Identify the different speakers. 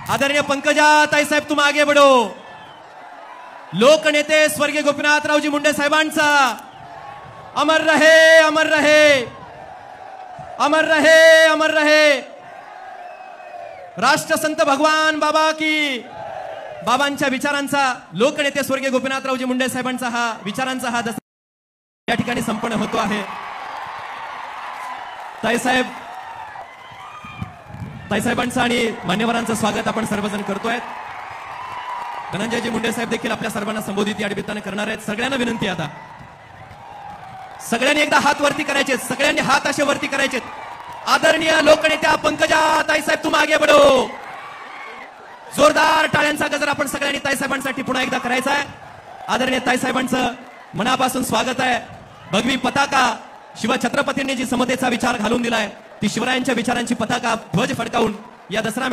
Speaker 1: आदरणीय पंकजा ताई साहेब तुम आगे बढ़ो। लोकनेते स्वर्गीय गोपीनाथरावजी मुंडे साहेबांचा अमर रहे अमर रहे अमर रहे अमर रहे। राष्ट्रसंत भगवान बाबा की बाबांच्या विचारांचा लोकनेते स्वर्गीय गोपीनाथरावजी मुंडे साहेबांचा हा विचारांचा हा दसरा या ठिकाणी संपन्न होतो आहे। ताईसाहेबांचं आणि मान्यवरांचं स्वागत आपण सर्वजण करतोय। धनंजयजी मुंडे साहेब देखील आपल्या सर्वांना संबोधित या निमित्ताने करणार आहेत। सगळ्यांना विनंती आता सगळ्यांनी एकदा हात वरती करायचे, सगळ्यांनी हात असे वरती करायचे। आदरणीय लोकनेत्या पंकजा ताईसाहेब तुम आगे बढ़ो। जोरदार टाळ्यांचा गजर आपण सगळ्यांनी ताईसाहेबांसाठी पुन्हा एकदा करायचा आहे। आदरणीय ताईसाहेबांचं मनापासून स्वागत आहे। भगवी पताका शिवछत्रपतींनी जी समतेचा विचार घालून दिलाय ती शिवरायांच्या विचारांची पताका ध्वज फडकावून या दसरा